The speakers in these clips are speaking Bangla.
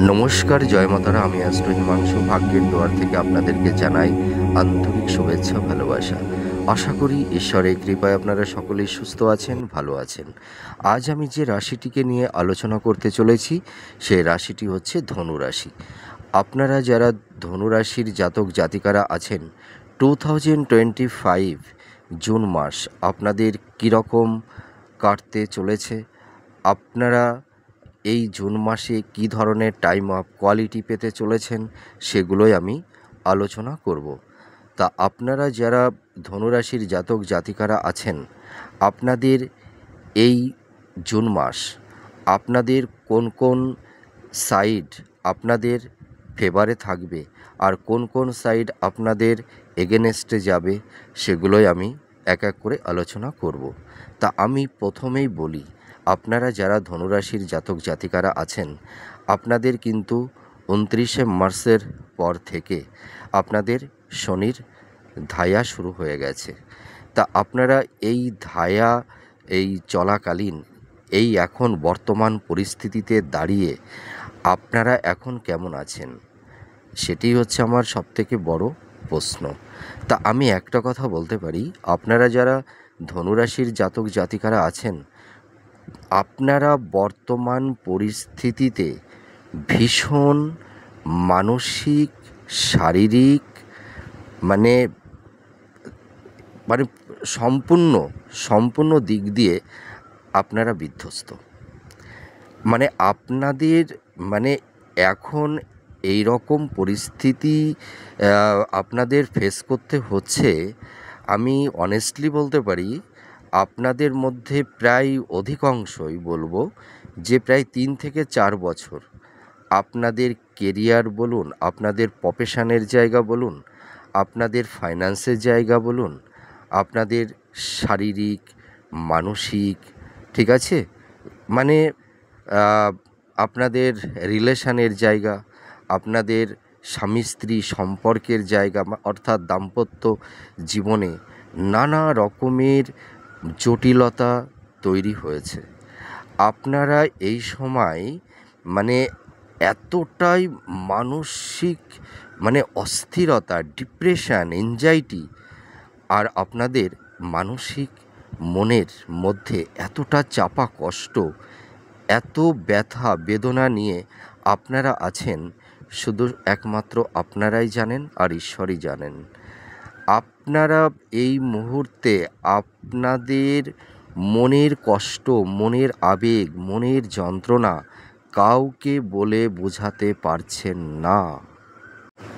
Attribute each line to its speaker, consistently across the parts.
Speaker 1: নমস্কার, জয় মাতারা। আমি অ্যাস্ট্রো হিমাংশু ভাগ্যের দুয়ার থেকে আপনাদেরকে জানাই আন্তরিক শুভেচ্ছা, ভালোবাসা। আশা করি ঈশ্বরের কৃপায় আপনারা সকলেই সুস্থ আছেন, ভালো আছেন। আজ আমি যে রাশিটিকে নিয়ে আলোচনা করতে চলেছি সেই রাশিটি হচ্ছে ধনু রাশি। আপনারা যারা ধনু রাশির জাতক জাতিকারা আছেন, 2025 জুন মাস আপনাদের কীরকম কাটতে চলেছে, আপনারা এই জুন মাসে কী ধরনের টাইম অফ কোয়ালিটি পেতে চলেছেন, সেগুলোই আমি আলোচনা করব। তা আপনারা যারা ধনুরাশির জাতক জাতিকারা আছেন, আপনাদের এই জুন মাস আপনাদের কোন কোন সাইড আপনাদের ফেভারে থাকবে আর কোন কোন সাইড আপনাদের এগেনেস্টে যাবে, সেগুলোই আমি এক এক করে আলোচনা করব। তা আমি প্রথমেই বলি, আপনারা যারা ধনুরাশির জাতক জাতিকারা আছেন, আপনাদের কিন্তু 29শে মার্চের পর থেকে আপনাদের শনির ধায়া শুরু হয়ে গেছে। তা আপনারা এই ধায়া এই চলাকালীন এই এখন বর্তমান পরিস্থিতিতে দাঁড়িয়ে আপনারা এখন কেমন আছেন, সেটি হচ্ছে আমার সবথেকে বড় প্রশ্ন। তা আমি একটা কথা বলতে পারি, আপনারা যারা ধনুরাশির জাতক জাতিকারা আছেন, আপনারা বর্তমান পরিস্থিতিতে ভীষণ মানসিক, শারীরিক, মানে মানে সম্পূর্ণ দিক দিয়ে আপনারা বিধ্বস্ত। মানে আপনাদের মানে এখন এই রকম পরিস্থিতি আপনাদের ফেস করতে হচ্ছে। আমি অনেস্টলি বলতে পারি, আপনাদের মধ্যে প্রায় অধিকাংশই বলবো যে প্রায় 3 থেকে 4 বছর আপনাদের কেরিয়ার বলুন, আপনাদের প্রফেশনের জায়গা বলুন, আপনাদের ফাইন্যান্সের জায়গা বলুন, আপনাদের শারীরিক, মানসিক, ঠিক আছে, মানে আপনাদের রিলেশনের জায়গা, আপনাদের স্বামী স্ত্রী সম্পর্কের জায়গা, অর্থাৎ দাম্পত্য জীবনে নানা রকমের জটিলতা তৈরি হয়েছে। আপনারা এই সময় মানে এতটাই মানসিক মানে অস্থিরতা, ডিপ্রেশন, এনজাইটি, আর আপনাদের মানসিক মনের মধ্যে এতটা চাপা কষ্ট, এত ব্যথা বেদনা নিয়ে আপনারা আছেন, শুধু একমাত্র আপনারাই জানেন আর ঈশ্বরই জানেন। আপনারা এই মুহূর্তে আপনাদের মনের কষ্ট, মনের আবেগ, মনের যন্ত্রণা কাউকে বলে বোঝাতে পারছেন না।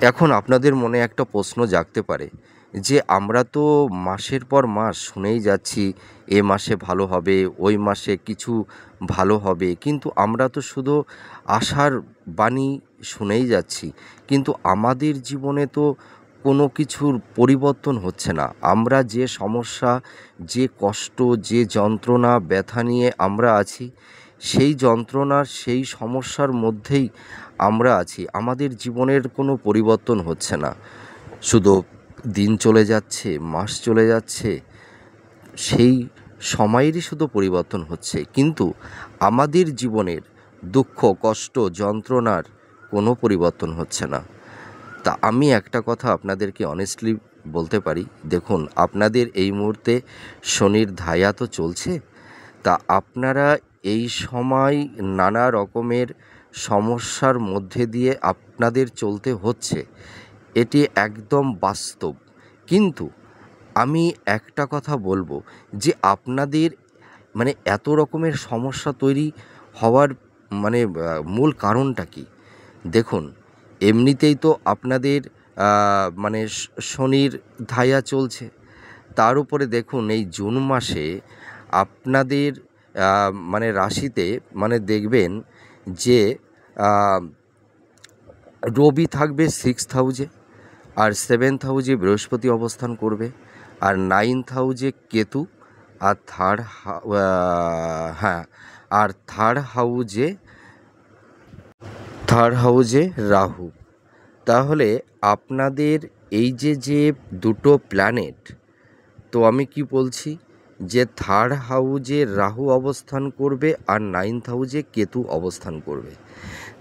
Speaker 1: এখন আপনাদের মনে একটা প্রশ্ন জাগতে পারে যে আমরা তো মাসের পর মাস শুনেই যাচ্ছি এ মাসে ভালো হবে, ওই মাসে কিছু ভালো হবে, কিন্তু আমরা তো শুধু আশার বাণী শুনেই যাচ্ছি, কিন্তু আমাদের জীবনে তো কোনো কিছুর পরিবর্তন হচ্ছে না। আমরা যে সমস্যা, যে কষ্ট, যে যন্ত্রণা ব্যথা নিয়ে আমরা আছি, সেই যন্ত্রণার সেই সমস্যার মধ্যেই আমরা আছি। আমাদের জীবনের কোনো পরিবর্তন হচ্ছে না, শুধু দিন চলে যাচ্ছে, মাস চলে যাচ্ছে, সেই সময়েরই শুধু পরিবর্তন হচ্ছে, কিন্তু আমাদের জীবনের দুঃখ, কষ্ট, যন্ত্রণার কোনো পরিবর্তন হচ্ছে না। তা আমি একটা কথা আপনাদেরকে অনেস্টলি বলতে পারি, দেখুন আপনাদের এই মুহূর্তে শনির ধায়া তো চলছে। তা আপনারা এই সময় নানা রকমের সমস্যার মধ্যে দিয়ে আপনাদের চলতে হচ্ছে, এটি একদম বাস্তব। কিন্তু আমি একটা কথা বলবো যে আপনাদের মানে এত রকমের সমস্যা তৈরি হওয়ার মানে মূল কারণটা কি? দেখুন, এমনিতেই তো আপনাদের মানে শনির ধায়া চলছে, তার উপরে দেখুন এই জুন মাসে আপনাদের মানে রাশিতে মানে দেখবেন যে রবি থাকবে 6th হাউজে, আর 7th হাউজে বৃহস্পতি অবস্থান করবে, আর 9th হাউজে কেতু, আর থার্ড হাউজে রাহু। তাহলে আপনাদের এই যে দুটো প্ল্যানেট, তো আমি কি বলছি যে থার্ড হাউজে রাহু অবস্থান করবে আর 9th হাউজে কেতু অবস্থান করবে।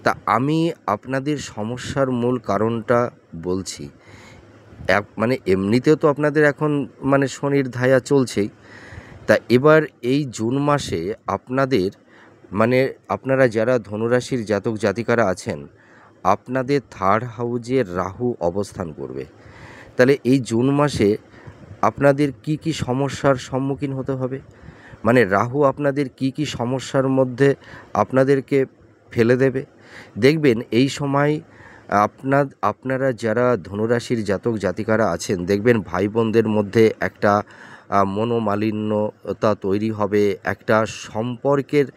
Speaker 1: তা আমি আপনাদের সমস্যার মূল কারণটা বলছি। মানে এমনিতেও তো আপনাদের এখন মানে শনির ধায়া চলছেই। তা এবার এই জুন মাসে আপনাদের মানে আপনারা যারা ধনুরাশির জাতক জাতিকারা আছেন, আপনাদের থার্ড হাউজে রাহু অবস্থান করবে। তাহলে এই জুন মাসে আপনাদের কি কি সমস্যার সম্মুখীন হতে হবে? মানে রাহু আপনাদের কি কি সমস্যার মধ্যে আপনাদেরকে ফেলে দেবে? দেখবেন এই সময় আপনারা যারা ধনুরাশির জাতক জাতিকারা আছেন, দেখবেন ভাই বোনদের মধ্যে একটা মনোমালিন্যতা তৈরি হবে, একটা সম্পর্কের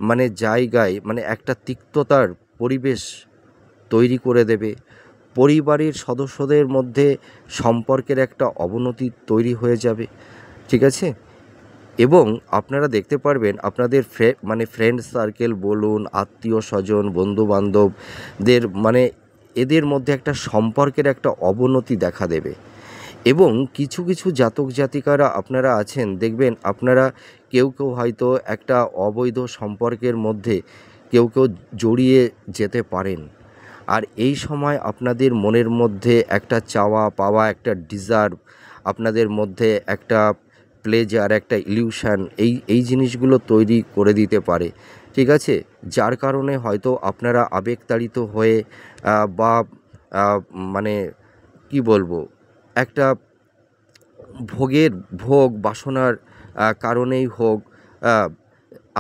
Speaker 1: মানে জায়গায় মানে একটা তিক্ততার পরিবেশ তৈরি করে দেবে। পরিবারের সদস্যদের মধ্যে সম্পর্কের একটা অবনতি তৈরি হয়ে যাবে, ঠিক আছে? এবং আপনারা দেখতে পারবেন আপনাদের মানে ফ্রেন্ড সার্কেল বলুন, আত্মীয় স্বজন, বন্ধুবান্ধবদের মানে এদের মধ্যে একটা সম্পর্কের একটা অবনতি দেখা দেবে। এবং কিছু কিছু জাতক জাতিকারা আপনারা আছেন, দেখবেন আপনারা কেউ কেউ হয়তো একটা অবৈধ সম্পর্কের মধ্যে কেউ কেউ জড়িয়ে যেতে পারেন। আর এই সময় আপনাদের মনের মধ্যে একটা চাওয়া পাওয়া, একটা ডিজার্ভ, আপনাদের মধ্যে একটা প্লেজার, একটা ইলিউশন, এই জিনিসগুলো তৈরি করে দিতে পারে, ঠিক আছে? যার কারণে হয়তো আপনারা আবেগতাড়িত হয়ে বা মানে কি বলবো, একটা ভোগ বাসনার কারণেই হোক, আহ,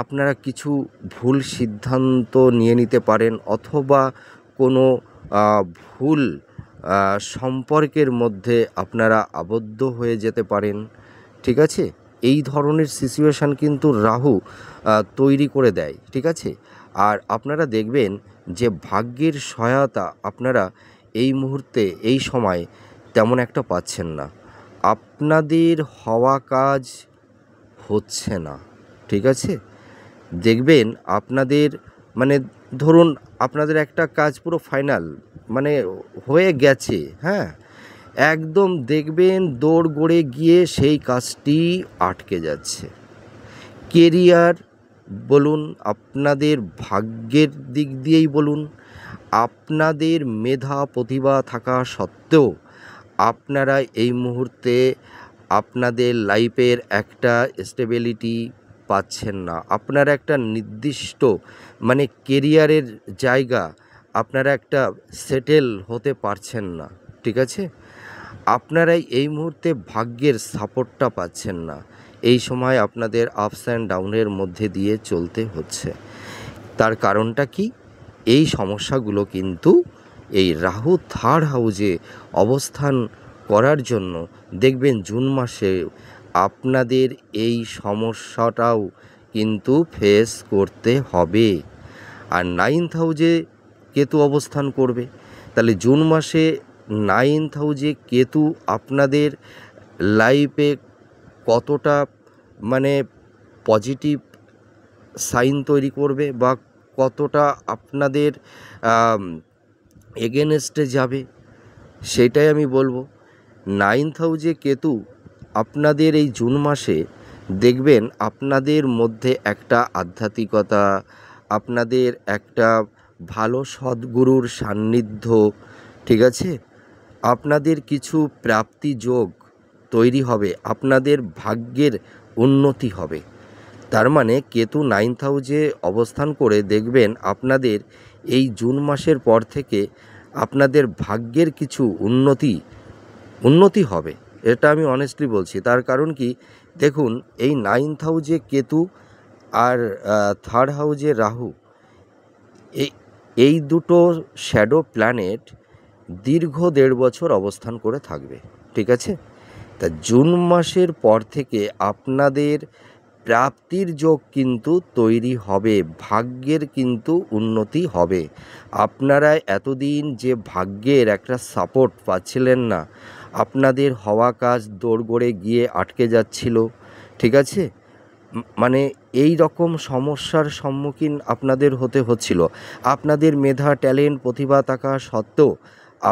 Speaker 1: আপনারা কিছু ভুল সিদ্ধান্ত নিয়ে নিতে পারেন, অথবা কোনো ভুল সম্পর্কের মধ্যে আপনারা আবদ্ধ হয়ে যেতে পারেন, ঠিক আছে? এই ধরনের সিচুয়েশান কিন্তু রাহু তৈরি করে দেয়, ঠিক আছে? আর আপনারা দেখবেন যে ভাগ্যের সহায়তা আপনারা এই মুহূর্তে এই সময় তেমন একটা পাচ্ছেন না। আপনাদের হওয়া কাজ হচ্ছে না, ঠিক আছে? দেখবেন আপনাদের মানে ধরুন আপনাদের একটা কাজ পুরো ফাইনাল মানে হয়ে গেছে, হ্যাঁ, একদম দেখবেন দৌড় গড়ে গিয়ে সেই কাজটি আটকে যাচ্ছে। কেরিয়ার বলুন, আপনাদের ভাগ্যের দিক দিয়েই বলুন, আপনাদের মেধা প্রতিভা থাকা সত্ত্বেও আপনারা এই মুহূর্তে আপনাদের লাইফের একটা স্টেবিলিটি পাচ্ছেন না। আপনারা একটা নির্দিষ্ট মানে কেরিয়ারের জায়গা আপনারা একটা সেটেল হতে পারছেন না, ঠিক আছে? আপনারাই এই মুহূর্তে ভাগ্যের সাপোর্টটা পাচ্ছেন না। এই সময় আপনাদের আপস অ্যান্ড ডাউনের মধ্যে দিয়ে চলতে হচ্ছে। তার কারণটা কি? এই সমস্যাগুলো কিন্তু এই রাহু থার্ড হাউজে অবস্থান করার জন্য দেখবেন জুন মাসে আপনাদের এই সমস্যাটাও কিন্তু ফেস করতে হবে। আর নাইন্থ হাউজে কেতু অবস্থান করবে। তাহলে জুন মাসে নাইন্থ হাউজে কেতু আপনাদের লাইফে কতটা মানে পজিটিভ সাইন তৈরি করবে বা কতটা আপনাদের এগেনস্টে যাবে, সেটাই আমি বলবো। নাইন্থ হাউজে কেতু আপনাদের এই জুন মাসে দেখবেন আপনাদের মধ্যে একটা আধ্যাত্মিকতা, আপনাদের একটা ভালো সদ্গুরুর সান্নিধ্য, ঠিক আছে? আপনাদের কিছু প্রাপ্তি যোগ তৈরি হবে, আপনাদের ভাগ্যের উন্নতি হবে। তার মানে কেতু নাইন্থ হাউজে অবস্থান করে দেখবেন আপনাদের এই জুন মাসের পর থেকে আপনাদের ভাগ্যের কিছু উন্নতি হবে। এটা আমি অনেস্টলি বলছি। তার কারণ কি, দেখুন এই নাইন্থ হাউজে কেতু আর থার্ড হাউজে রাহু, এই এই দুটো শ্যাডো প্ল্যানেট দীর্ঘ 1.5 বছর অবস্থান করে থাকবে, ঠিক আছে? তা জুন মাসের পর থেকে আপনাদের প্রাপ্তির যোগ কিন্তু তৈরি হবে, ভাগ্যের কিন্তু উন্নতি হবে। আপনারা এতদিন যে ভাগ্যের একটা সাপোর্ট পাচ্ছিলেন না, আপনাদের হওয়া কাজ দোরগোড়ে গিয়ে আটকে যাচ্ছিল, ঠিক আছে? মানে এই রকম সমস্যার সম্মুখীন আপনাদের হতে হচ্ছিল। আপনাদের মেধা, ট্যালেন্ট, প্রতিভা থাকা সত্ত্বেও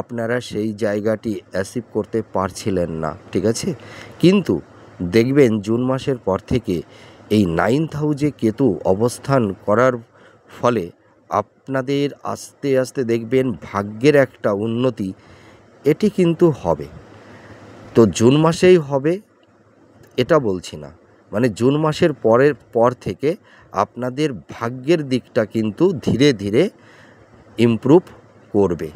Speaker 1: আপনারা সেই জায়গাটি অ্যাচিভ করতে পারছিলেন না, ঠিক আছে? কিন্তু দেখবেন জুন মাসের পর থেকে এই নাইন্থ হাউজে কেতু অবস্থান করার ফলে আপনাদের আস্তে আস্তে দেখবেন ভাগ্যের একটা উন্নতি এটি কিন্তু হবে। তো জুন মাসেই হবে এটা বলছি না, মানে জুন মাসের পর থেকে আপনাদের ভাগ্যের দিকটা কিন্তু ধীরে ধীরে ইমপ্রুভ করবে।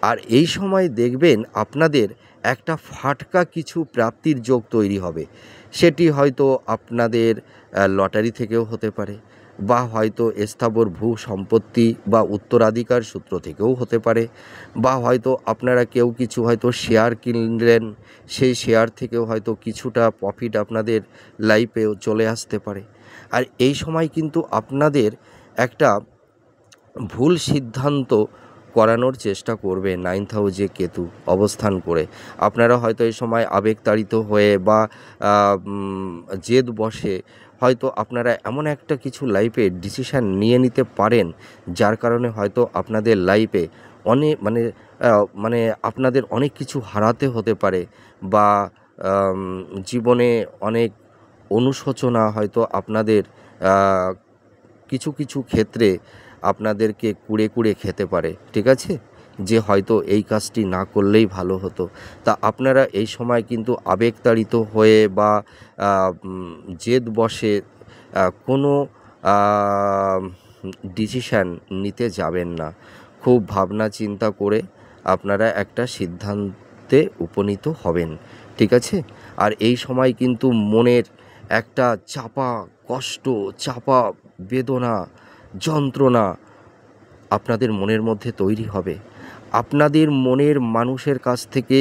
Speaker 1: আর এই সময় দেখবেন আপনাদের একটা ফাটকা কিছু প্রাপ্তির যোগ তৈরি হবে। সেটি হয়তো আপনাদের লটারি থেকেও হতে পারে, বা হয়তো স্থাবর ভূ সম্পত্তি বা উত্তরাধিকার সূত্র থেকেও হতে পারে, বা হয়তো আপনারা কেউ কিছু হয়তো শেয়ার কিনলেন, সেই শেয়ার থেকেও হয়তো কিছুটা প্রফিট আপনাদের লাইফেও চলে আসতে পারে। আর এই সময় কিন্তু আপনাদের একটা ভুল সিদ্ধান্ত করানোর চেষ্টা করবে 9th হাউসে কেতু অবস্থান করে। আপনারা হয়তো এই সময় আবেগতাড়িত হয়ে বা জেদ বশে হয়তো আপনারা এমন একটা কিছু লাইফে ডিসিশান নিয়ে নিতে পারেন, যার কারণে হয়তো আপনাদের লাইফে অনেক মানে আপনাদের অনেক কিছু হারাতে হতে পারে, বা জীবনে অনেক অনুশোচনা হয়তো আপনাদের কিছু কিছু ক্ষেত্রে আপনাদেরকে কুড়ে কুড়ে খেতে পারে, ঠিক আছে, যে হয়তো এই কাজটি না করলেই ভালো হতো। তা আপনারা এই সময় কিন্তু আবেগতাড়িত হয়ে বা জেদ বশে কোনো ডিসিশান নিতে যাবেন না। খুব ভাবনা চিন্তা করে আপনারা একটা সিদ্ধান্তে উপনীত হবেন, ঠিক আছে। আর এই সময় কিন্তু মনের একটা চাপা কষ্ট, চাপা বেদনা, যন্ত্রণা আপনাদের মনের মধ্যে তৈরি হবে। আপনাদের মনের মানুষের কাছ থেকে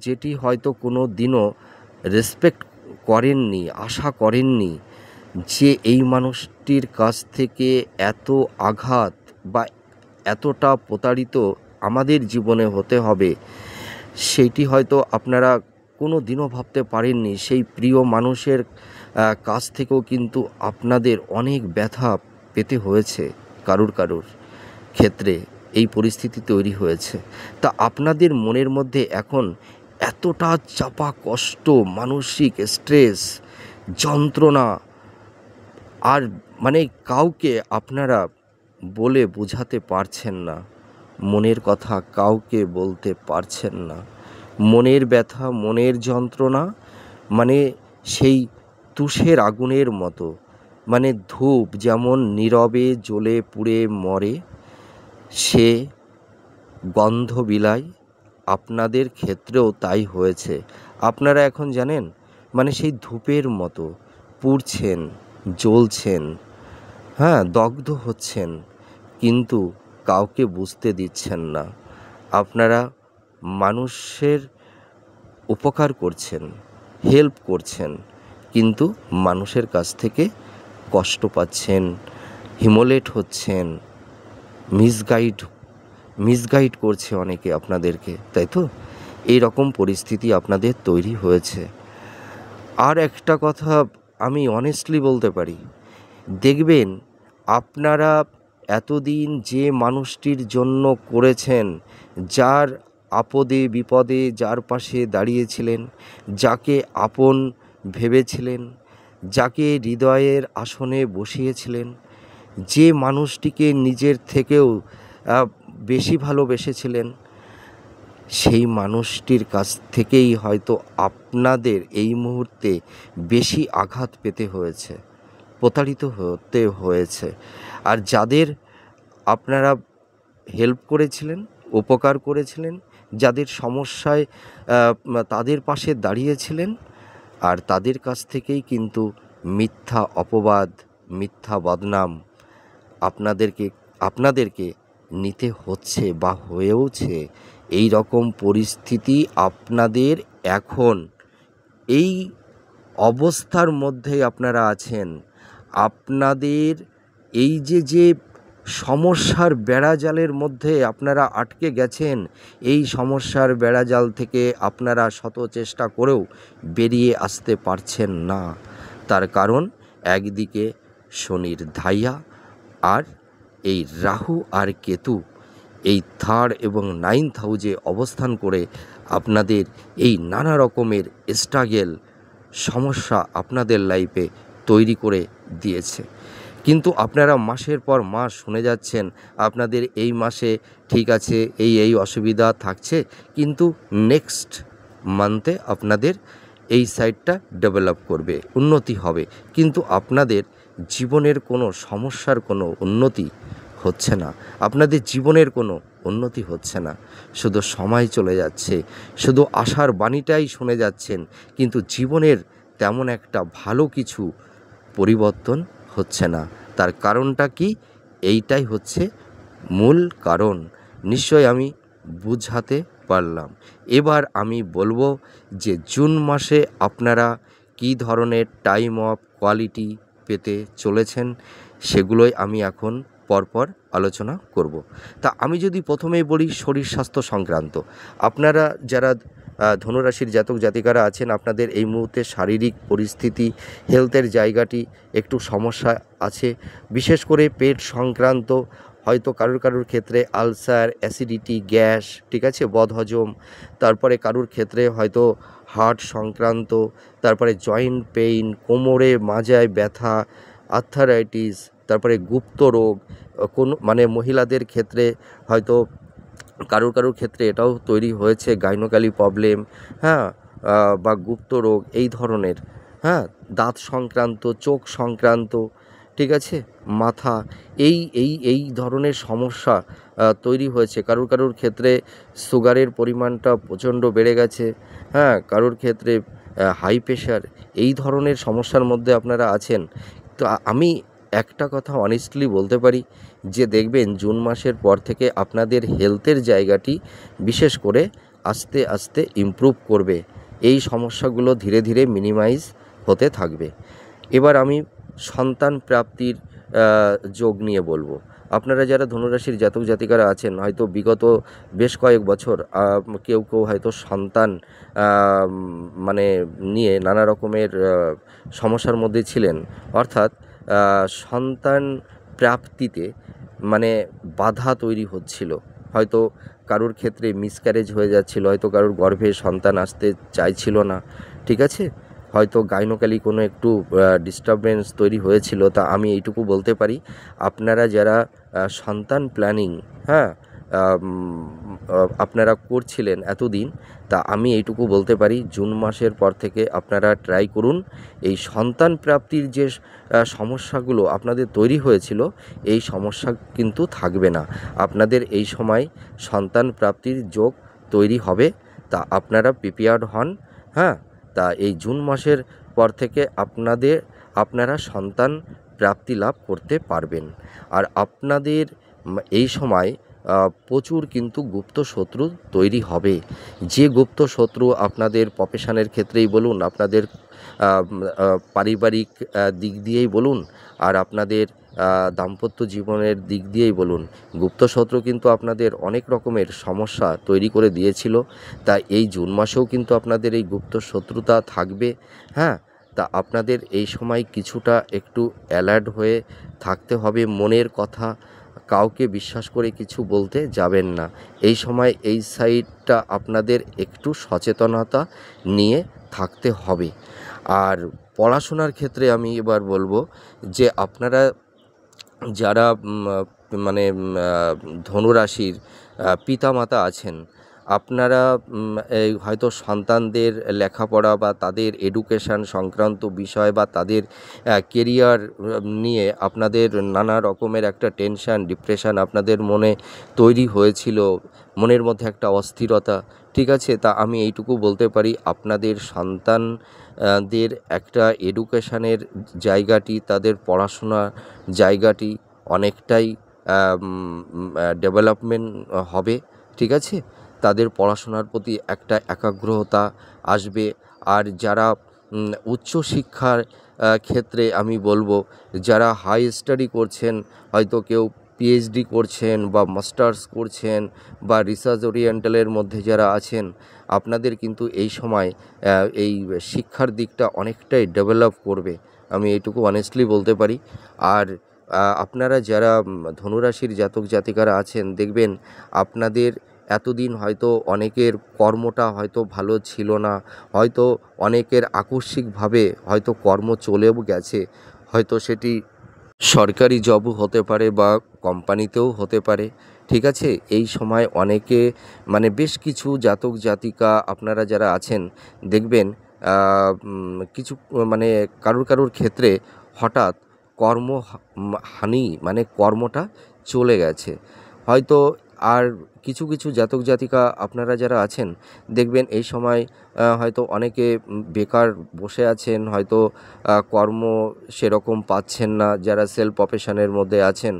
Speaker 1: যেটি হয়তো কোনো দিনও রেসপেক্ট করেননি, আশা করেননি, যে এই মানুষটির কাছ থেকে এত আঘাত বা এতটা প্রতারিত আমাদের জীবনে হতে হবে, সেইটি হয়তো আপনারা কোনো দিনও ভাবতে পারেননি। সেই প্রিয় মানুষের কাছ থেকেও কিন্তু আপনাদের অনেক ব্যথা পেতে হয়েছে, কারুর ক্ষেত্রে এই পরিস্থিতি তৈরি হয়েছে। তা আপনাদের মনের মধ্যে এখন এতটা চাপা কষ্ট, মানসিক স্ট্রেস, যন্ত্রণা, আর মানে কাউকে আপনারা বলে বোঝাতে পারছেন না, মনের কথা কাউকে বলতে পারছেন না। মনের ব্যথা, মনের যন্ত্রণা মানে সেই তুষের আগুনের মতো, মানে ধূপ যেমন নীরবে জ্বলে পুড়ে মরে, সে গন্ধ বিলায়, আপনাদের ক্ষেত্রেও তাই হয়েছে। আপনারা এখন জানেন, মানে সেই ধূপের মতো পুড়ছেন, জ্বলছেন, হ্যাঁ, দগ্ধ হচ্ছেন, কিন্তু কাউকে বুঝতে দিচ্ছেন না। আপনারা মানুষের উপকার করছেন, হেল্প করছেন, কিন্তু মানুষের কাছ থেকে কষ্ট পাচ্ছেন, হিমোলেট হচ্ছেন, মিসগাইড করছে অনেকে আপনাদেরকে, তাই তো? এই রকম পরিস্থিতি আপনাদের তৈরি হয়েছে। আর একটা কথা আমি অনেস্টলি বলতে পারি, দেখবেন আপনারা এতদিন যে মানুষটির জন্য করেছেন, যার আপদে বিপদে যার পাশে দাঁড়িয়েছিলেন, যাকে আপন ভেবেছিলেন, যাকে হৃদয়ের আসনে বসিয়েছিলেন, যে মানুষটিকে নিজের থেকেও বেশি ভালোবেসেছিলেন, সেই মানুষটির কাছ থেকেই হয়তো আপনাদের এই মুহূর্তে বেশি আঘাত পেতে হয়েছে, প্রতারিত হতে হয়েছে। আর যাদের আপনারা হেল্প করেছিলেন, উপকার করেছিলেন, যাদের সমস্যায় তাদের পাশে দাঁড়িয়েছিলেন, আর তাদের কাছ থেকেই কিন্তু মিথ্যা অপবাদ, মিথ্যা বদনাম আপনাদেরকে নিতে হচ্ছে বা হয়েওছে। এই রকম পরিস্থিতি আপনাদের এখন এই অবস্থার মধ্যে আপনারা আছেন। আপনাদের এই যে সমস্যার বেড়াজালের মধ্যে আপনারা আটকে গেছেন, এই সমস্যার বেড়াজাল থেকে আপনারা শত চেষ্টা করেও বেরিয়ে আসতে পারছেন না। তার কারণ একদিকে শনির ধাইয়া, আর এই রাহু আর কেতু এই 3rd এবং 9th হাউসে অবস্থান করে আপনাদের এই নানা রকমের স্ট্রাগেল, সমস্যা আপনাদের লাইফে তৈরি করে দিয়েছে। কিন্তু আপনারা মাসের পর মাস শুনে যাচ্ছেন আপনাদের এই মাসে ঠিক আছে, এই অসুবিধা থাকছে, কিন্তু নেক্সট মান্থে আপনাদের এই সাইডটা ডেভেলপ করবে, উন্নতি হবে, কিন্তু আপনাদের জীবনের কোনো সমস্যার কোনো উন্নতি হচ্ছে না, আপনাদের জীবনের কোনো উন্নতি হচ্ছে না, শুধু সময় চলে যাচ্ছে, শুধু আশার বাণীটাই শুনে যাচ্ছেন, কিন্তু জীবনের তেমন একটা ভালো কিছু পরিবর্তন হচ্ছে না। তার কারণটা কি? এইটাই হচ্ছে মূল কারণ। নিশ্চয় আমি বুঝাতে পারলাম। এবার আমি বলবো যে জুন মাসে আপনারা কী ধরনের টাইম অফ কোয়ালিটি পেতে চলেছেন, সেগুলোই আমি এখন পরপর আলোচনা করব। তা আমি যদি প্রথমেই বলি শরীর স্বাস্থ্য সংক্রান্ত, আপনারা যারা ধনুরাশির জাতক জাতিকারা আছেন, আপনাদের এই মুহূর্তে শারীরিক পরিস্থিতি, হেলথের জায়গাটি একটু সমস্যা আছে, বিশেষ করে পেট সংক্রান্ত, হয়তো কারুর ক্ষেত্রে আলসার, অ্যাসিডিটি, গ্যাস, ঠিক আছে, বদহজম, তারপরে কারুর ক্ষেত্রে হয়তো হার্ট সংক্রান্ত, তারপরে জয়েন্ট পেইন, কোমরে মাজায় ব্যথা, আর্থারাইটিস, তারপরে গুপ্ত রোগ, কোনো মানে মহিলাদের ক্ষেত্রে হয়তো কারুর ক্ষেত্রে এটাও তৈরি হয়েছে গাইনোকলি প্রবলেম, হ্যাঁ, বা গুপ্ত রোগ এই ধরনের, হ্যাঁ, দাঁত সংক্রান্ত, চোখ সংক্রান্ত, ঠিক আছে, মাথা, এই ধরনের সমস্যা তৈরি হয়েছে। কারুর ক্ষেত্রে সুগারের পরিমাণটা প্রচণ্ড বেড়ে গেছে, হ্যাঁ, কারুর ক্ষেত্রে হাই প্রেশার, এই ধরনের সমস্যার মধ্যে আপনারা আছেন। তো আমি একটা কথা অনেস্টলি বলতে পারি যে দেখবেন জুন মাসের পর থেকে আপনাদের হেলথের জায়গাটি বিশেষ করে আস্তে আস্তে ইমপ্রুভ করবে, এই সমস্যাগুলো ধীরে ধীরে মিনিমাইজ হতে থাকবে। এবার আমি সন্তান প্রাপ্তির যোগ নিয়ে বলবো। আপনারা যারা ধনুরাশির জাতক জাতিকারা আছেন, হয়তো বিগত বেশ কয়েক বছর কেউ হয়তো সন্তান মানে নিয়ে নানা রকমের সমস্যার মধ্যে ছিলেন, অর্থাৎ সন্তান প্রাপ্তিতে মানে বাধা তৈরি হচ্ছিল, হয়তো কারুর ক্ষেত্রে মিসক্যারেজ হয়ে যাচ্ছিল, হয়তো কারুর গর্ভে সন্তান আসতে চাইছিল না, ঠিক আছে, হয়তো গাইনোকলি কোনো একটু ডিস্টারবেন্স তৈরি হয়েছিল। তা আমি এইটুকু বলতে পারি, আপনারা যারা সন্তান প্ল্যানিং, হ্যাঁ, আপনারা করছিলেন এতদিন, তা আমি এইটুকু বলতে পারি জুন মাসের পর থেকে আপনারা ট্রাই করুন, এই সন্তান প্রাপ্তির যে সমস্যাগুলো আপনাদের তৈরি হয়েছিল, এই সমস্যা কিন্তু থাকবে না, আপনাদের এই সময় সন্তান প্রাপ্তির যোগ তৈরি হবে। তা আপনারা প্রিপেয়ার্ড হন, হ্যাঁ। তা এই জুন মাসের পর থেকে আপনারা সন্তান প্রাপ্তি লাভ করতে পারবেন। আর আপনাদের এই সময় প্রচুর কিন্তু গুপ্ত শত্রু তৈরি হবে, যে গুপ্ত শত্রু আপনাদের প্রফেশনের ক্ষেত্রেই বলুন, আপনাদের পারিবারিক দিক দিয়েই বলুন, আর আপনাদের দাম্পত্য জীবনের দিক দিয়েই বলুন, গুপ্ত শত্রু কিন্তু আপনাদের অনেক রকমের সমস্যা তৈরি করে দিয়েছিল। তা এই জুন মাসেও কিন্তু আপনাদের এই গুপ্ত শত্রুতা থাকবে, হ্যাঁ। তা আপনাদের এই সময় কিছুটা একটু অ্যালার্ট হয়ে থাকতে হবে, মনের কথা কাউকে বিশ্বাস করে কিছু বলতে যাবেন না, এই সময় এই সাইডটা আপনাদের একটু সচেতনতা নিয়ে থাকতে হবে। আর পড়াশোনার ক্ষেত্রে আমি এবার বলবো যে আপনারা যারা মানে ধনুরাশির পিতামাতা আছেন, আপনারা এই হয়তো সন্তানদের লেখাপড়া বা তাদের এডুকেশান সংক্রান্ত বিষয় বা তাদের কেরিয়ার নিয়ে আপনাদের নানা রকমের একটা টেনশান, ডিপ্রেশান আপনাদের মনে তৈরি হয়েছিল, মনের মধ্যে একটা অস্থিরতা, ঠিক আছে। তা আমি এইটুকু বলতে পারি, আপনাদের সন্তান দের একটা এডুকেশানের জায়গাটি, তাদের পড়াশোনার জায়গাটি অনেকটাই ডেভেলপমেন্ট হবে, ঠিক আছে, তাদের পড়াশোনার প্রতি একটা একাগ্রতা আসবে। আর যারা উচ্চশিক্ষার ক্ষেত্রে আমি বলবো, যারা হাই স্টাডি করছেন, হয়তো কেউ পিএইচডি করছেন বা মাস্টার্স করছেন বা রিসার্চ ওরিয়েন্টালের মধ্যে যারা আছেন, আপনাদের কিন্তু এই সময় এই শিক্ষার দিকটা অনেকটাই ডেভেলপ করবে, আমি এইটুকু অনেস্টলি বলতে পারি। আর আপনারা যারা ধনুরাশির জাতক জাতিকারা আছেন, দেখবেন আপনাদের এতদিন হয়তো অনেকের কর্মটা হয়তো ভালো ছিল না, হয়তো অনেকের আকস্মিকভাবে হয়তো কর্ম চলেও গেছে, হয়তো সেটি সরকারি জবও হতে পারে বা কোম্পানিতেও হতে পারে, ঠিক আছে? এই সময় অনেকে মানে বেশ কিছু জাতক জাতিকা আপনারা যারা আছেন দেখবেন কিছু মানে কারুর ক্ষেত্রে হঠাৎ হানি মানে কর্মটা চলে গেছে হয়তো। আর কিছু জাতক জাতিকা আপনারা যারা আছেন দেখবেন এই সময় হয়তো অনেকে বেকার বসে আছেন, হয়তো কর্ম সেরকম পাচ্ছেন না যারা সেলফ প্রফেশনের মধ্যে আছেন।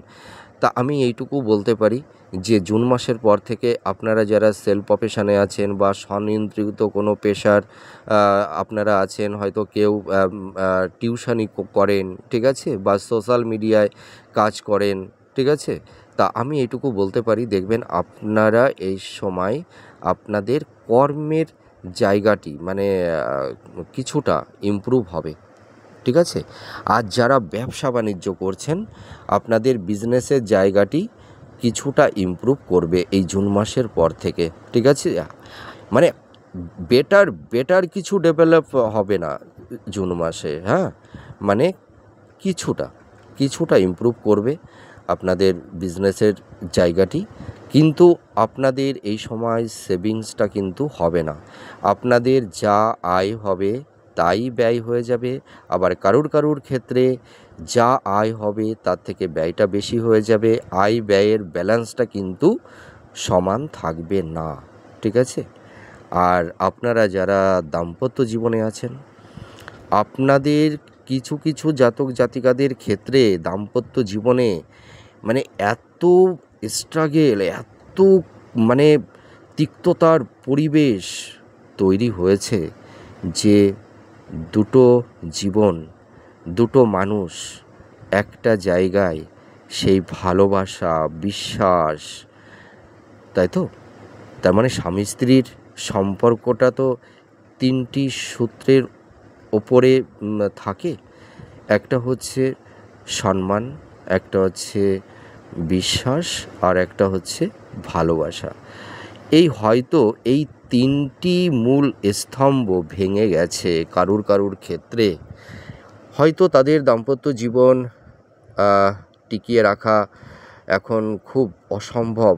Speaker 1: তা আমি এইটুকু বলতে পারি যে জুন মাসের পর থেকে আপনারা যারা সেলফ প্রফেশনে আছেন বা স্বনিয়ন্ত্রিত কোনো পেশার আপনারা আছেন, হয়তো কেউ টিউশনি করেন, ঠিক আছে, বা সোশ্যাল মিডিয়ায় কাজ করেন, ঠিক আছে। তা আমি এইটুকু বলতে পারি দেখবেন আপনারা এই সময় আপনাদের কর্মের জায়গাটি মানে কিছুটা ইমপ্রুভ হবে, ঠিক আছে। আর যারা ব্যবসা বাণিজ্য করছেন আপনাদের বিজনেসের জায়গাটি কিছুটা ইমপ্রুভ করবে এই জুন মাসের পর থেকে, ঠিক আছে। মানে বেটার কিছু ডেভেলপ হবে না জুন মাসে, হ্যাঁ, মানে কিছুটা কিছুটা ইমপ্রুভ করবে আপনাদের বিজনেসের জায়গাটি। কিন্তু আপনাদের এই সময় সেভিংসটা কিন্তু হবে না, আপনাদের যা আয় হবে তাই ব্যয় হয়ে যাবে। আবার কারুর ক্ষেত্রে যা আয় হবে তার থেকে ব্যয়টা বেশি হয়ে যাবে, আয় ব্যয়ের ব্যালেন্সটা কিন্তু সমান থাকবে না, ঠিক আছে। আর আপনারা যারা দাম্পত্য জীবনে আছেন আপনাদের কিছু জাতক জাতিকাদের ক্ষেত্রে দাম্পত্য জীবনে মানে এত স্ট্রাগেল, এত মানে তিক্ততার পরিবেশ তৈরি হয়েছে যে দুটো জীবন, দুটো মানুষ একটা জায়গায় সেই ভালোবাসা, বিশ্বাস, তাই তো? তার মানে স্বামী স্ত্রীর সম্পর্কটা তো ৩টি সূত্রের ওপরে থাকে। একটা হচ্ছে সম্মান, একটা হচ্ছে বিশ্বাস, আর একটা হচ্ছে ভালোবাসা। এই হয়তো এই ৩টি মূল স্তম্ভ ভেঙে গেছে কারুর ক্ষেত্রে। হয়তো তাদের দাম্পত্য জীবন টিকিয়ে রাখা এখন খুব অসম্ভব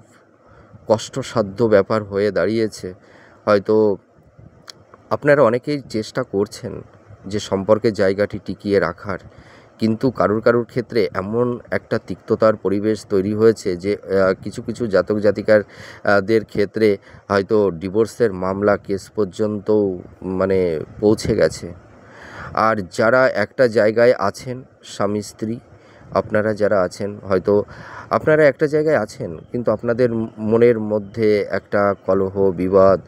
Speaker 1: কষ্টসাধ্য ব্যাপার হয়ে দাঁড়িয়েছে। হয়তো আপনারা অনেকেই চেষ্টা করছেন যে সম্পর্কের জায়গাটি টিকিয়ে রাখার, কিন্তু কারুর ক্ষেত্রে এমন একটা তিক্ততার পরিবেশ তৈরি হয়েছে যে কিছু জাতক জাতিকার দের ক্ষেত্রে হয়তো ডিভোর্সের মামলা কেস পর্যন্তও মানে পৌঁছে গেছে। আর যারা একটা জায়গায় আছেন স্বামী স্ত্রী, আপনারা যারা আছেন হয়তো আপনারা একটা জায়গায় আছেন কিন্তু আপনাদের মনের মধ্যে একটা কলহ বিবাদ,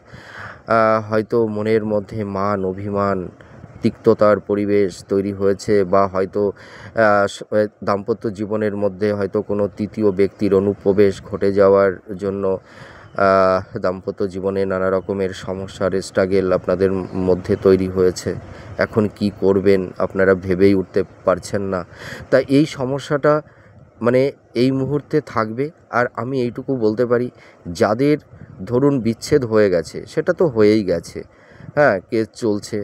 Speaker 1: হয়তো মনের মধ্যে মান অভিমান, তিক্ততার পরিবেশ তৈরি হয়েছে, বা হয়তো দাম্পত্য জীবনের মধ্যে হয়তো কোনো তৃতীয় ব্যক্তির অনুপ্রবেশ ঘটে যাওয়ার জন্য দাম্পত্য জীবনে নানা রকমের সমস্যার স্ট্রাগেল আপনাদের মধ্যে তৈরি হয়েছে। এখন কি করবেন আপনারা ভেবেই উঠতে পারছেন না। তাই এই সমস্যাটা মানে এই মুহূর্তে থাকবে। আর আমি এইটুকু বলতে পারি যাদের ধরুন বিচ্ছেদ হয়ে গেছে সেটা তো হয়েই গেছে, হ্যাঁ, কেস চলছে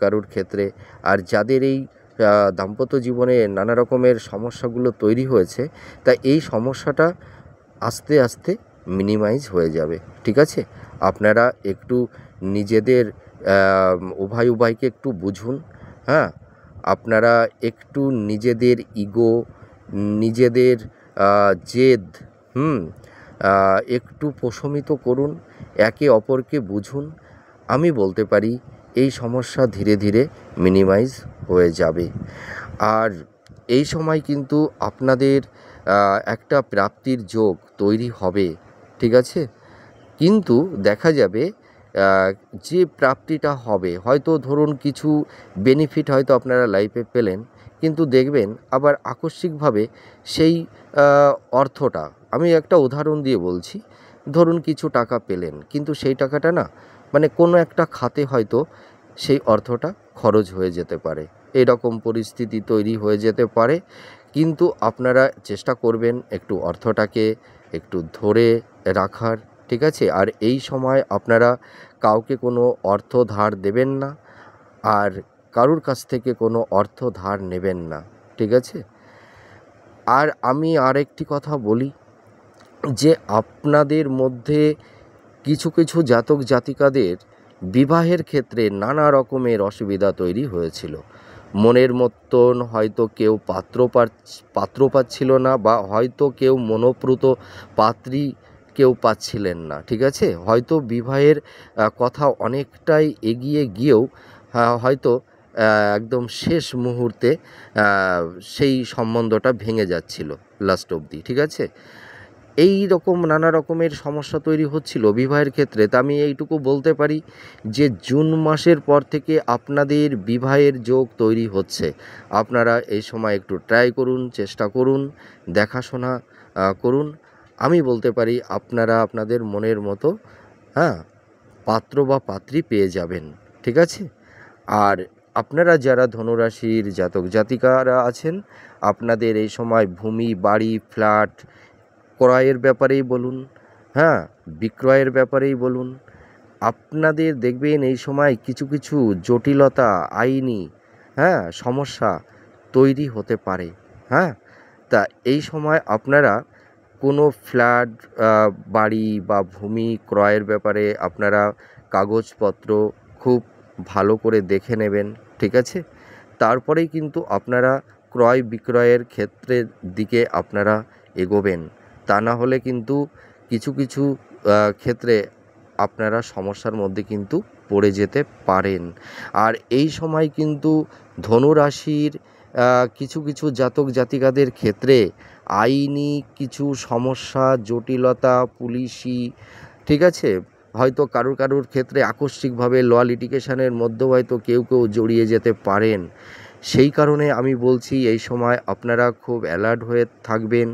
Speaker 1: কারুর ক্ষেত্রে। আর যাদের এই দাম্পত্য জীবনে নানা রকমের সমস্যাগুলো তৈরি হয়েছে, তাই এই সমস্যাটা আস্তে আস্তে মিনিমাইজ হয়ে যাবে, ঠিক আছে। আপনারা একটু নিজেদের উভয়কে একটু বুঝুন, হ্যাঁ, আপনারা একটু নিজেদের ইগো, নিজেদের জেদ, একটু প্রশমিত করুন, একে অপরকে বুঝুন। আমি বলতে পারি এই সমস্যা ধীরে ধীরে মিনিমাইজ হয়ে যাবে। আর এই সময় কিন্তু আপনাদের একটা প্রাপ্তির যোগ তৈরি হবে, ঠিক আছে। কিন্তু দেখা যাবে যে প্রাপ্তিটা হবে হয়তো ধরুন কিছু বেনিফিট হয়তো আপনারা লাইফে পেলেন, কিন্তু দেখবেন আবার আকস্মিকভাবে সেই অর্থটা, আমি একটা উদাহরণ দিয়ে বলছি, ধরুন কিছু টাকা পেলেন কিন্তু সেই টাকাটা না মানে কোনো একটা খাতে হয়তো সেই অর্থটা খরচ হয়ে যেতে পারে, এরকম পরিস্থিতি তৈরি হয়ে যেতে পারে। কিন্তু আপনারা চেষ্টা করবেন একটু অর্থটাকে একটু ধরে রাখার, ঠিক আছে। আর এই সময় আপনারা কাউকে কোনো অর্থ ধার দেবেন না, আর কারুর কাছ থেকে কোনো অর্থ ধার নেবেন না, ঠিক আছে। আর আমি আরেকটি কথা বলি যে আপনাদের মধ্যে কিছু কিছু জাতক জাতিকাদের বিবাহের ক্ষেত্রে নানা রকমের অসুবিধা তৈরি হয়েছিল। মনের মতন হয়তো কেউ পাত্র পাচ্ছিল না, বা হয়তো কেউ মনোপ্রুত পাত্রী কেউ পাচ্ছিলেন না, ঠিক আছে? হয়তো বিবাহের কথা অনেকটাই এগিয়ে গিয়েও হয়তো একদম শেষ মুহূর্তে সেই সম্বন্ধটা ভেঙে যাচ্ছিল লাস্ট অবধি, ঠিক আছে? এই রকম নানা রকমের সমস্যা তৈরি হচ্ছিল বিবাহের ক্ষেত্রে। তা আমি এইটুকু বলতে পারি যে জুন মাসের পর থেকে আপনাদের বিবাহের যোগ তৈরি হচ্ছে। আপনারা এই সময় একটু ট্রাই করুন, চেষ্টা করুন, দেখাশোনা করুন। আমি বলতে পারি আপনারা আপনাদের মনের মতো হ্যাঁ পাত্র বা পাত্রী পেয়ে যাবেন, ঠিক আছে? আর আপনারা যারা ধনুরাশির জাতক জাতিকারা আছেন, আপনাদের এই সময় ভূমি, বাড়ি, ফ্ল্যাট ক্রয়ের ব্যাপারেই বলুন, হ্যাঁ, বিক্রয়ের ব্যাপারেই বলুন, আপনাদের দেখবেন এই সময় কিছু কিছু জটিলতা, আইনি সমস্যা তৈরি হতে পারে। হ্যাঁ, তা এই সময় আপনারা কোনো ফ্ল্যাট, বাড়ি বা ভূমি ক্রয়ের ব্যাপারে আপনারা কাগজপত্র খুব ভালো করে দেখে নেবেন, ঠিক আছে? তারপরেই কিন্তু আপনারা ক্রয় বিক্রয়ের ক্ষেত্রের দিকে আপনারা এগোবেন। তা না হলে কিন্তু কিছু কিছু ক্ষেত্রে আপনারা সমস্যার মধ্যে কিন্তু পড়ে যেতে পারেন। আর এই সময় কিন্তু ধনুরাশির কিছু কিছু জাতক জাতিকাদের ক্ষেত্রে আইনি কিছু সমস্যা, জটিলতা, পুলিশি, ঠিক আছে? হয়তো কারুর ক্ষেত্রে আকস্মিকভাবে ল লিটিগেশনের মধ্যেও হয়তো কেউ জড়িয়ে যেতে পারেন। সেই কারণে আমি বলছি এই সময় আপনারা খুব অ্যালার্ট হয়ে থাকবেন।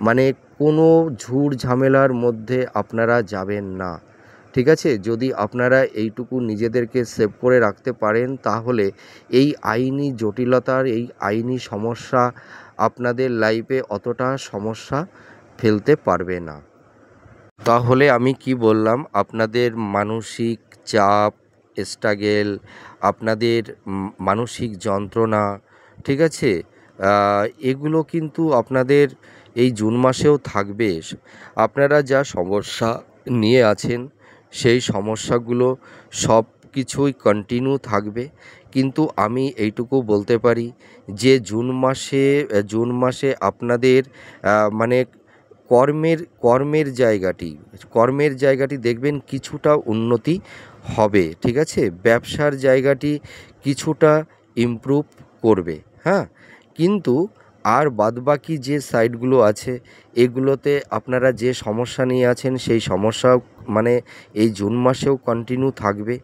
Speaker 1: মানে কোনো ঝুট ঝামেলার মধ্যে আপনারা যাবেন না, ঠিক আছে? যদি আপনারা এইটুকু নিজেদেরকে সেভ করে রাখতে পারেন, তাহলে এই আইনি জটিলতার, এই আইনি সমস্যা আপনাদের লাইফে অতটা সমস্যা ফেলতে পারবে না। তাহলে আমি কি বললাম, আপনাদের মানসিক চাপ, স্ট্রাগেল, আপনাদের মানসিক যন্ত্রণা, ঠিক আছে? এগুলো কিন্তু আপনাদের এই জুন মাসেও থাকবে। আপনারা যা সমস্যা নিয়ে আছেন সেই সমস্যাগুলো সব কিছুই কন্টিনিউ থাকবে। কিন্তু আমি এইটুকু বলতে পারি যে জুন মাসে আপনাদের মানে কর্মের জায়গাটি দেখবেন কিছুটা উন্নতি হবে, ঠিক আছে? ব্যবসার জায়গাটি কিছুটা ইমপ্রুভ করবে, হ্যাঁ? কিন্তু আর বাদবাকি যে সাইডগুলো আছে এগুলোতে আপনারা যে সমস্যা নিয়ে আছেন সেই সমস্যা মানে এই জুন মাসেও কন্টিনিউ থাকবে,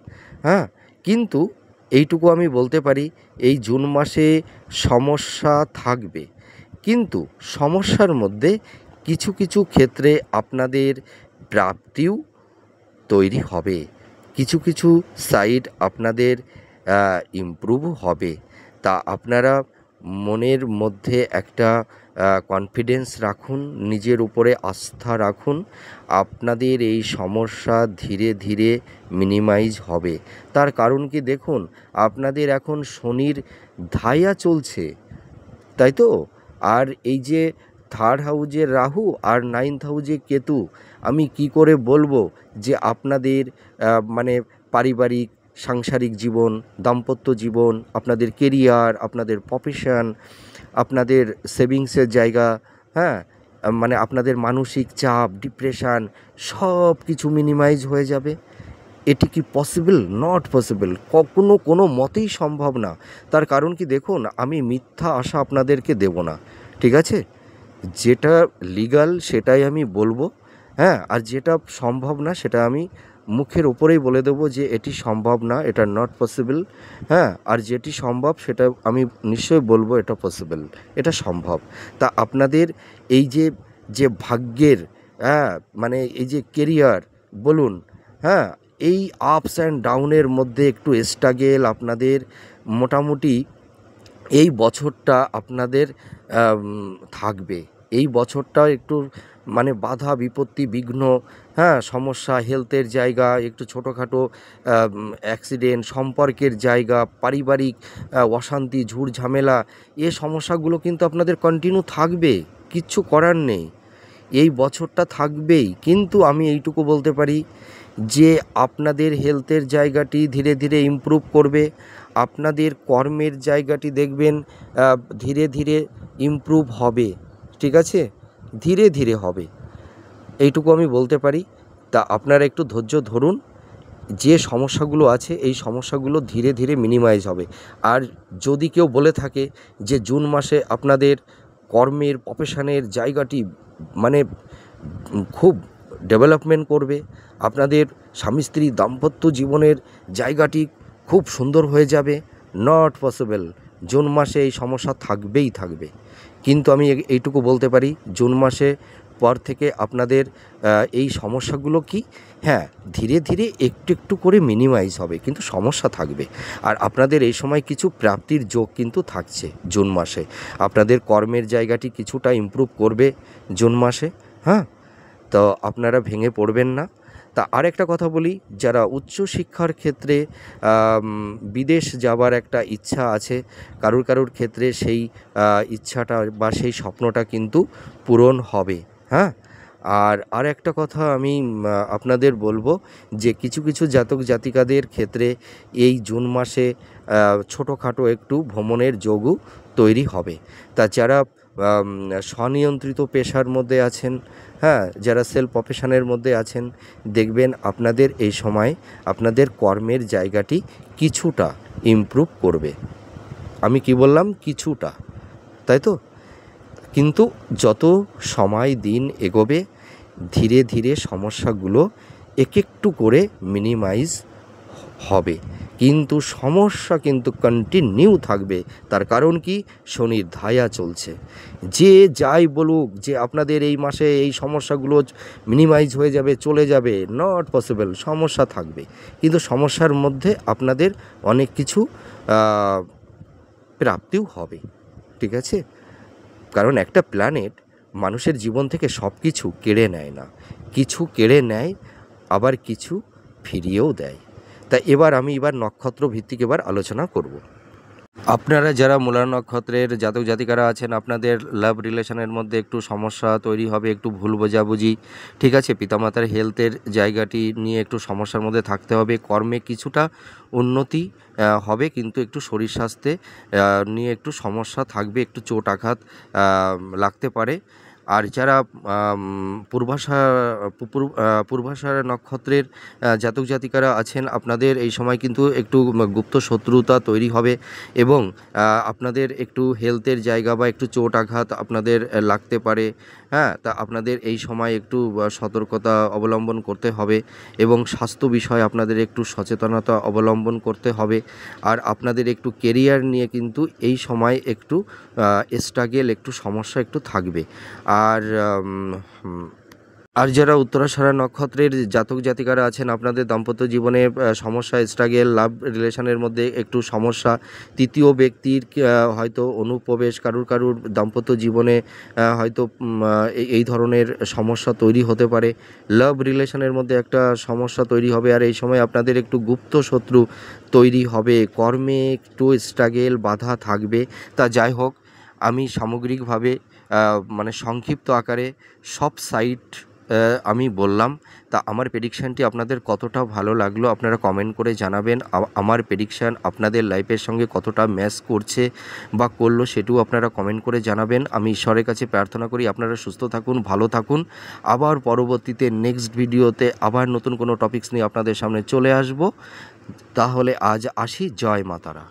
Speaker 1: হ্যাঁ? কিন্তু এইটুকু আমি বলতে পারি এই জুন মাসে সমস্যা থাকবে, কিন্তু সমস্যার মধ্যে কিছু কিছু ক্ষেত্রে আপনাদের প্রাপ্তিও তৈরি হবে, কিছু কিছু সাইড আপনাদের ইমপ্রুভও হবে। তা আপনারা মনের মধ্যে একটা কনফিডেন্স রাখুন, নিজের উপরে আস্থা রাখুন। আপনাদের এই সমস্যা ধীরে ধীরে মিনিমাইজ হবে। তার কারণ কি দেখুন, আপনাদের এখন শনির ধাইয়া চলছে, তাই তো? আর এই যে থার্ড হাউজে রাহু আর 9th হাউজে কেতু, আমি কি করে বলবো যে আপনাদের মানে পারিবারিক সাংসারিক জীবন, দাম্পত্য জীবন, আপনাদের কেরিয়ার, আপনাদের প্রফেশন, আপনাদের সেভিংসের জায়গা, হ্যাঁ, মানে আপনাদের মানসিক চাপ, ডিপ্রেশান সব কিছু মিনিমাইজ হয়ে যাবে? এটি কি পসিবল? নট পসিবল, কখনো কোনো মতেই সম্ভব না। তার কারণ কি দেখুন, আমি মিথ্যা আশা আপনাদেরকে দেব না, ঠিক আছে? যেটা লিগাল সেটাই আমি বলবো, হ্যাঁ, আর যেটা সম্ভব না সেটা আমি মুখের ওপরেই বলে দেবো যে এটি সম্ভব না, এটা নট পসিবল, হ্যাঁ, আর যেটি সম্ভব সেটা আমি নিশ্চয়ই বলবো এটা পসিবল, এটা সম্ভব। তা আপনাদের এই যে যে ভাগ্যের, হ্যাঁ, মানে এই যে কেরিয়ার বলুন, হ্যাঁ, এই আপস অ্যান্ড ডাউনের মধ্যে একটু স্ট্রাগেল আপনাদের মোটামুটি এই বছরটা আপনাদের থাকবে। এই বছরটা একটু মানে বাধা বিপত্তি বিঘ্ন, হ্যাঁ, সমস্যা, হেলথের জায়গা, একটু ছোটোখাটো অ্যাক্সিডেন্ট, সম্পর্কের জায়গা, পারিবারিক অশান্তি, ঝুট ঝামেলা, এ সমস্যাগুলো কিন্তু আপনাদের কন্টিনিউ থাকবে, কিচ্ছু করার নেই, এই বছরটা থাকবেই। কিন্তু আমি এইটুকু বলতে পারি যে আপনাদের হেলথের জায়গাটি ধীরে ধীরে ইমপ্রুভ করবে, আপনাদের কর্মের জায়গাটি দেখবেন ধীরে ধীরে ইমপ্রুভ হবে, ঠিক আছে, ধীরে ধীরে হবে, এইটুকু আমি বলতে পারি। তা আপনারা একটু ধৈর্য ধরুন, যে সমস্যাগুলো আছে এই সমস্যাগুলো ধীরে ধীরে মিনিমাইজ হবে। আর যদি কেউ বলে থাকে যে জুন মাসে আপনাদের কর্মের প্রফেশনের জায়গাটি মানে খুব ডেভেলপমেন্ট করবে, আপনাদের স্বামী স্ত্রী দাম্পত্য জীবনের জায়গাটি খুব সুন্দর হয়ে যাবে, নট পসিবল। জুন মাসে এই সমস্যা থাকবেই থাকবে। কিন্তু আমি এইটুকু বলতে পারি, জুন মাসে পর থেকে আপনাদের এই সমস্যাগুলো কি, হ্যাঁ, ধীরে ধীরে একটু একটু করে মিনিমাইজ হবে, কিন্তু সমস্যা থাকবে। আর আপনাদের এই সময় কিছু প্রাপ্তির যোগ কিন্তু থাকছে জুন মাসে, আপনাদের কর্মের জায়গাটি কিছুটা ইমপ্রুভ করবে জুন মাসে, হ্যাঁ। তো আপনারা ভেঙে পড়বেন না। তা আরেকটা কথা বলি, যারা উচ্চশিক্ষার ক্ষেত্রে বিদেশ যাবার একটা ইচ্ছা আছে, কারুর ক্ষেত্রে সেই ইচ্ছাটা বা সেই স্বপ্নটা কিন্তু পূরণ হবে, হ্যাঁ। আর একটা কথা আমি আপনাদের বলবো যে কিছু কিছু জাতক জাতিকাদের ক্ষেত্রে এই জুন মাসে ছোটোখাটো একটু ভ্রমণের যোগও তৈরি হবে। তা যারা স্বনিয়ন্ত্রিত পেশার মধ্যে আছেন, হ্যাঁ, যারা সেলফ প্রফেশনের মধ্যে আছেন, দেখবেন আপনাদের এই সময় আপনাদের কর্মের জায়গাটি কিছুটা ইমপ্রুভ করবে। আমি কি বললাম? কিছুটা, তাই তো? কিন্তু যত সময় দিন এগোবে ধীরে ধীরে সমস্যাগুলো একটু করে মিনিমাইজ হবে, কিন্তু সমস্যা কিন্তু কন্টিনিউ থাকবে। তার কারণ কি? শনির ধায়া চলছে। যে যাই বলুক যে আপনাদের এই মাসে এই সমস্যাগুলো মিনিমাইজ হয়ে যাবে, চলে যাবে, নট পসিবল। সমস্যা থাকবে, কিন্তু সমস্যার মধ্যে আপনাদের অনেক কিছু প্রাপ্তিও হবে, ঠিক আছে। কারণ একটা প্ল্যানেট মানুষের জীবন থেকে সব কিছু কেড়ে নেয় না, কিছু কেড়ে নেয়, আবার কিছু ফিরিয়েও দেয়। তা আমি নক্ষত্র ভিত্তিক আলোচনা করব। আপনারা যারা মূলা নক্ষত্রের জাতক জাতিকারা আছেন, আপনাদের লাভ রিলেশনের মধ্যে একটু সমস্যা তৈরি হবে, একটু ভুল বোঝাবুঝি, ঠিক আছে, পিতামাতার হেলথের জায়গাটি নিয়ে একটু সমস্যার মধ্যে থাকতে হবে, কর্মে কিছুটা উন্নতি হবে, কিন্তু একটু শরীর স্বাস্থ্যে নিয়ে একটু সমস্যা থাকবে, একটু চোট আঘাত লাগতে পারে। আর যারা পূর্বাষাঢ়া নক্ষত্রের জাতক জাতিকারা আছেন, আপনাদের এই সময় কিন্তু একটু গুপ্ত শত্রুতা তৈরি হবে, এবং আপনাদের একটু হেলথের জায়গা বা একটু চোট আঘাত আপনাদের লাগতে পারে, হ্যাঁ। তা আপনাদের এই সময় একটু সতর্কতা অবলম্বন করতে হবে, এবং স্বাস্থ্য বিষয়ে আপনাদের একটু সচেতনতা অবলম্বন করতে হবে। আর আপনাদের একটু কেরিয়ার নিয়ে কিন্তু এই সময় একটু স্ট্রাগেল, একটু সমস্যা একটু থাকবে। আর যারা উত্তরাষাঢ়া নক্ষত্রের জাতক জাতিকারা আছেন, আপনাদের দাম্পত্য জীবনে সমস্যা, স্ট্রাগেল, লাভ রিলেশনের মধ্যে একটু সমস্যা, তৃতীয় ব্যক্তির হয়তো অনুপ্রবেশ, কারুর দাম্পত্য জীবনে হয়তো এই ধরনের সমস্যা তৈরি হতে পারে, লাভ রিলেশনের মধ্যে একটা সমস্যা তৈরি হবে। আর এই সময় আপনাদের একটু গুপ্ত শত্রু তৈরি হবে, কর্মে একটু স্ট্রাগেল, বাধা থাকবে। তা যাই হোক, আমি সামগ্রিকভাবে মানে সংক্ষিপ্ত আকারে সব সাইট আমি বললাম। তা আমার প্রেডিকশানটি আপনাদের কতটা ভালো লাগলো আপনারা কমেন্ট করে জানাবেন। আমার প্রেডিকশান আপনাদের লাইফের সঙ্গে কতটা ম্যাচ করছে বা করলো, সেটিও আপনারা কমেন্ট করে জানাবেন। আমি ঈশ্বরের কাছে প্রার্থনা করি আপনারা সুস্থ থাকুন, ভালো থাকুন। আবার পরবর্তীতে নেক্সট ভিডিওতে আবার নতুন কোনো টপিকস নিয়ে আপনাদের সামনে চলে আসব। তাহলে আজ আসি। জয় মা তারা।